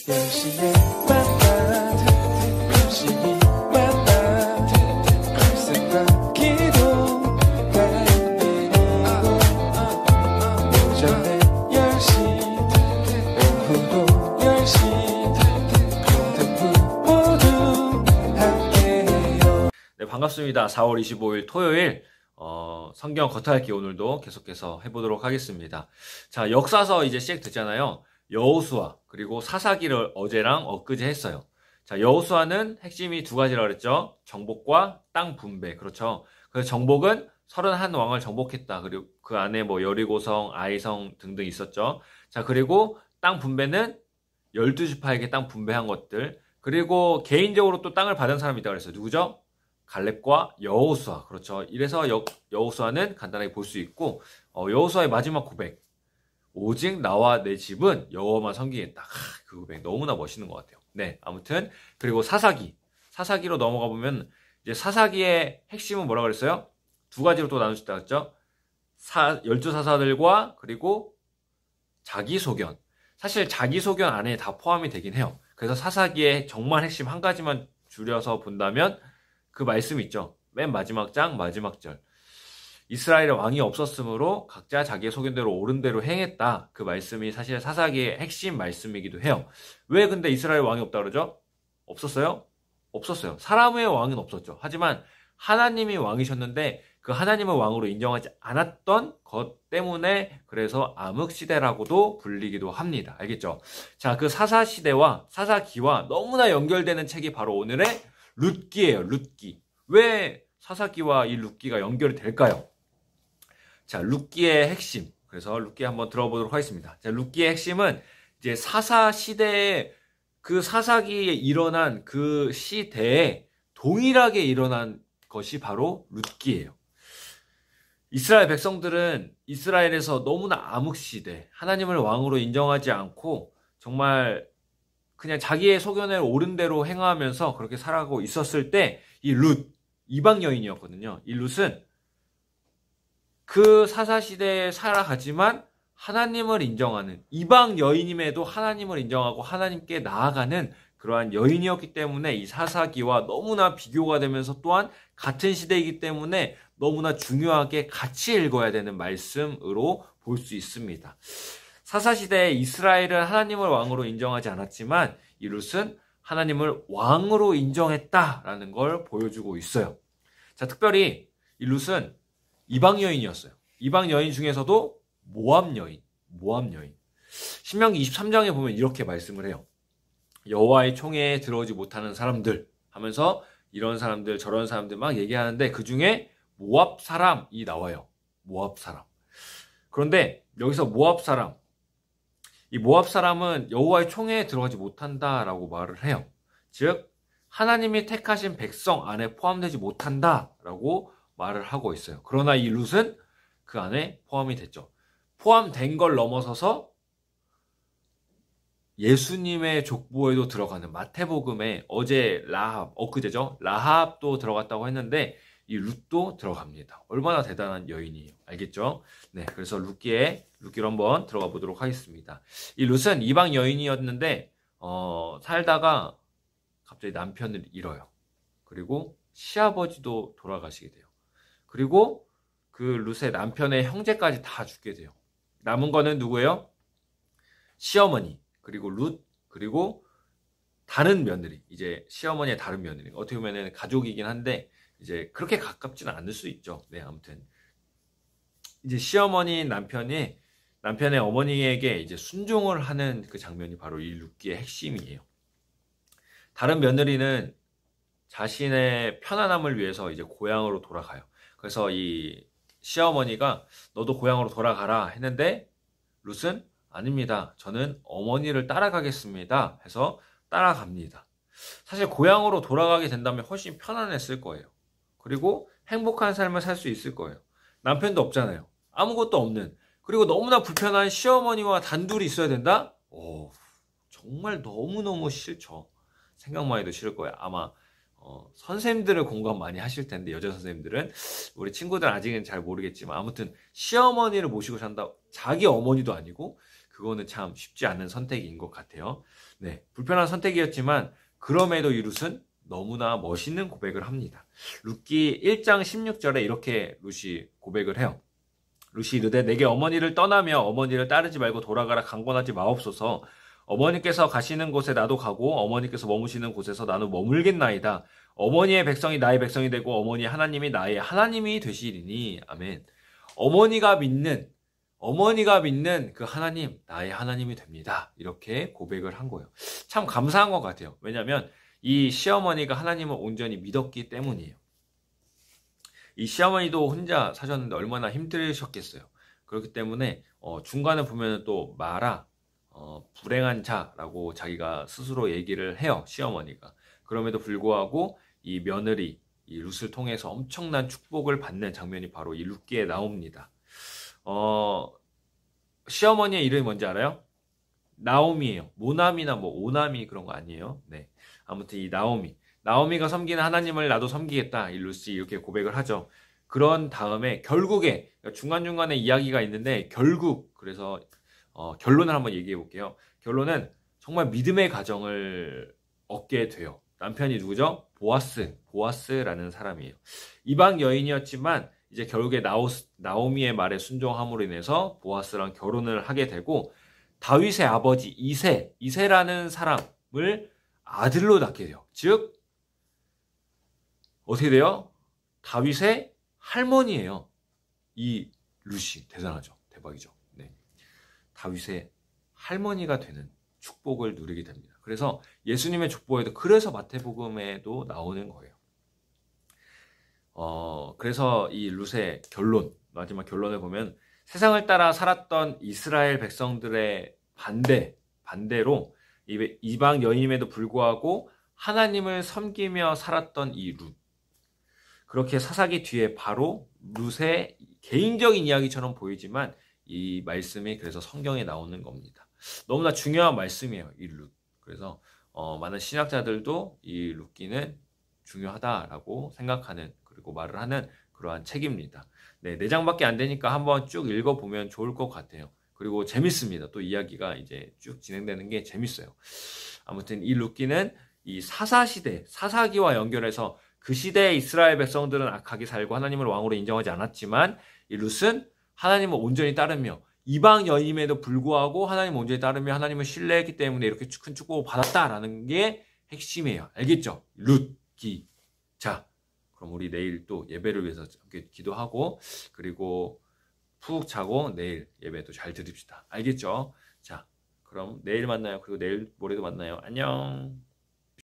열심히 만나 열심히 만나 말씀과 기도 달리고 오전에 10시 오후도 10시 모두 모두 함께해요. 네, 반갑습니다. 4월 25일 토요일 성경 겉핥기 오늘도 계속해서 해보도록 하겠습니다. 자, 역사서 이제 시작됐잖아요. 여호수아 그리고 사사기를 어제랑 엊그제 했어요. 자, 여호수아는 핵심이 두 가지라고 그랬죠. 정복과 땅 분배. 그렇죠. 그래서 정복은 31왕을 정복했다. 그리고 그 안에 뭐 여리고성, 아이성 등등 있었죠. 자, 그리고 땅 분배는 12지파에게 땅 분배한 것들. 그리고 개인적으로 또 땅을 받은 사람이 있다고 그랬어요. 누구죠? 갈렙과 여호수아. 그렇죠. 이래서 여호수아는 간단하게 볼 수 있고, 여호수아의 마지막 고백. 오직 나와 내 집은 여호와만 섬기겠다. 그 고백 너무나 멋있는 것 같아요. 네, 아무튼 그리고 사사기로 넘어가 보면 이제 사사기의 핵심은 뭐라고 그랬어요? 두 가지로 또 나눌 수 있다 그랬죠? 12사사들과 그리고 자기소견. 사실 자기소견 안에 다 포함이 되긴 해요. 그래서 사사기의 정말 핵심 한 가지만 줄여서 본다면 그 말씀 있죠. 맨 마지막 장 마지막 절. 이스라엘에 왕이 없었으므로 각자 자기의 소견대로 옳은 대로 행했다. 그 말씀이 사실 사사기의 핵심 말씀이기도 해요. 왜 근데 이스라엘 왕이 없다 그러죠? 없었어요? 없었어요. 사람의 왕은 없었죠. 하지만 하나님이 왕이셨는데 그 하나님을 왕으로 인정하지 않았던 것 때문에 그래서 암흑시대라고도 불리기도 합니다. 알겠죠? 자, 그 사사시대와 사사기와 너무나 연결되는 책이 바로 오늘의 룻기예요. 룻기. 왜 사사기와 이 룻기가 연결이 될까요? 자, 룻기의 핵심. 그래서 룻기 한번 들어보도록 하겠습니다. 자, 룻기의 핵심은 이제 사사시대에 그 사사기에 일어난 그 시대에 동일하게 일어난 것이 바로 룻기예요. 이스라엘 백성들은 이스라엘에서 너무나 암흑시대, 하나님을 왕으로 인정하지 않고 정말 그냥 자기의 소견에 옳은 대로 행하면서 그렇게 살아가고 있었을 때 이 룻, 이방 여인이었거든요. 이 룻은 그 사사시대에 살아가지만 하나님을 인정하는 이방 여인임에도 하나님을 인정하고 하나님께 나아가는 그러한 여인이었기 때문에 이 사사기와 너무나 비교가 되면서 또한 같은 시대이기 때문에 너무나 중요하게 같이 읽어야 되는 말씀으로 볼 수 있습니다. 사사시대에 이스라엘은 하나님을 왕으로 인정하지 않았지만 이 룻은 하나님을 왕으로 인정했다라는 걸 보여주고 있어요. 자, 특별히 이 룻은 이방 여인이었어요. 이방 여인 중에서도 모압 여인. 신명기 23장에 보면 이렇게 말씀을 해요. 여호와의 총회에 들어오지 못하는 사람들 하면서 이런 사람들 저런 사람들 막 얘기하는데 그 중에 모압 사람이 나와요. 모압 사람. 그런데 여기서 모압 사람, 이 모압 사람은 여호와의 총회에 들어가지 못한다라고 말을 해요. 즉 하나님이 택하신 백성 안에 포함되지 못한다라고 말을 하고 있어요. 그러나 이 룻은 그 안에 포함이 됐죠. 포함된 걸 넘어서서 예수님의 족보에도 들어가는 마태복음에 어제 엊그제죠. 라합도 들어갔다고 했는데 이 룻도 들어갑니다. 얼마나 대단한 여인이에요. 알겠죠? 네, 그래서 룻기로 한번 들어가 보도록 하겠습니다. 이 룻은 이방 여인이었는데 살다가 갑자기 남편을 잃어요. 그리고 시아버지도 돌아가시게 돼요. 그리고 그 룻의 남편의 형제까지 다 죽게 돼요. 남은 거는 누구예요? 시어머니, 그리고 룻, 그리고 다른 며느리. 이제 시어머니의 다른 며느리. 어떻게 보면 가족이긴 한데 이제 그렇게 가깝지는 않을 수 있죠. 네, 아무튼 이제 시어머니 남편의 어머니에게 이제 순종을 하는 그 장면이 바로 이 룻기의 핵심이에요. 다른 며느리는 자신의 편안함을 위해서 이제 고향으로 돌아가요. 그래서 이 시어머니가 너도 고향으로 돌아가라 했는데 룻은 아닙니다. 저는 어머니를 따라가겠습니다. 해서 따라갑니다. 사실 고향으로 돌아가게 된다면 훨씬 편안했을 거예요. 그리고 행복한 삶을 살 수 있을 거예요. 남편도 없잖아요. 아무것도 없는. 그리고 너무나 불편한 시어머니와 단둘이 있어야 된다? 정말 너무너무 싫죠. 생각만 해도 싫을 거예요. 아마 선생님들은 공감 많이 하실 텐데, 여자 선생님들은. 우리 친구들 아직은 잘 모르겠지만 아무튼 시어머니를 모시고 산다. 자기 어머니도 아니고 그거는 참 쉽지 않은 선택인 것 같아요. 네, 불편한 선택이었지만 그럼에도 이 룻은 너무나 멋있는 고백을 합니다. 룻기 1장 16절에 이렇게 룻이 고백을 해요. 룻이 이르되 내게 어머니를 떠나며 어머니를 따르지 말고 돌아가라 강권하지 마옵소서. 어머니께서 가시는 곳에 나도 가고 어머니께서 머무시는 곳에서 나도 머물겠나이다. 어머니의 백성이 나의 백성이 되고 어머니의 하나님이 나의 하나님이 되시리니. 아멘. 어머니가 믿는 그 하나님, 나의 하나님이 됩니다. 이렇게 고백을 한 거예요. 참 감사한 것 같아요. 왜냐하면 이 시어머니가 하나님을 온전히 믿었기 때문이에요. 이 시어머니도 혼자 사셨는데 얼마나 힘드셨겠어요. 그렇기 때문에 중간에 보면 또 마라, 불행한 자라고 자기가 스스로 얘기를 해요. 시어머니가. 그럼에도 불구하고 이 며느리, 이 룻을 통해서 엄청난 축복을 받는 장면이 바로 이 룻기에 나옵니다. 시어머니의 이름이 뭔지 알아요? 나오미예요. 모나미나 뭐 오나미 그런 거 아니에요. 네. 아무튼 이 나오미가 섬기는 하나님을 나도 섬기겠다. 이 룻이 이렇게 고백을 하죠. 그런 다음에 결국에 중간중간에 이야기가 있는데 결국 그래서 결론을 한번 얘기해 볼게요. 결론은 정말 믿음의 가정을 얻게 돼요. 남편이 누구죠? 보아스라는 사람이에요. 이방 여인이었지만 이제 결국에 나오미의 말에 순종함으로 인해서 보아스랑 결혼을 하게 되고 다윗의 아버지 이새라는 사람을 아들로 낳게 돼요. 즉 어떻게 돼요? 다윗의 할머니예요. 이 룻이 대단하죠. 대박이죠. 네. 다윗의 할머니가 되는 축복을 누리게 됩니다. 그래서 예수님의 족보에도 그래서 마태복음에도 나오는 거예요. 그래서 이 룻의 마지막 결론을 보면 세상을 따라 살았던 이스라엘 백성들의 반대로 이방 여인임에도 불구하고 하나님을 섬기며 살았던 이 룻. 그렇게 사사기 뒤에 바로 룻의 개인적인 이야기처럼 보이지만 이 말씀이 그래서 성경에 나오는 겁니다. 너무나 중요한 말씀이에요, 이 룻. 그래서 많은 신학자들도 이 룻기는 중요하다라고 생각하는 그리고 말을 하는 그러한 책입니다. 네, 4장밖에 안 되니까 한번 쭉 읽어보면 좋을 것 같아요. 그리고 재밌습니다. 또 이야기가 이제 쭉 진행되는 게 재밌어요. 아무튼 이 룻기는 이 사사기와 연결해서 그 시대의 이스라엘 백성들은 악하게 살고 하나님을 왕으로 인정하지 않았지만 이 룻은 하나님을 온전히 따르며 이방 여인임에도 불구하고 하나님을 온전히 따르며 하나님을 신뢰했기 때문에 이렇게 큰 축복을 받았다라는 게 핵심이에요. 알겠죠? 룻기. 자, 그럼 우리 내일 또 예배를 위해서 함께 기도하고 그리고 푹 자고 내일 예배도 잘 드립시다. 알겠죠? 자, 그럼 내일 만나요. 그리고 내일 모레도 만나요. 안녕.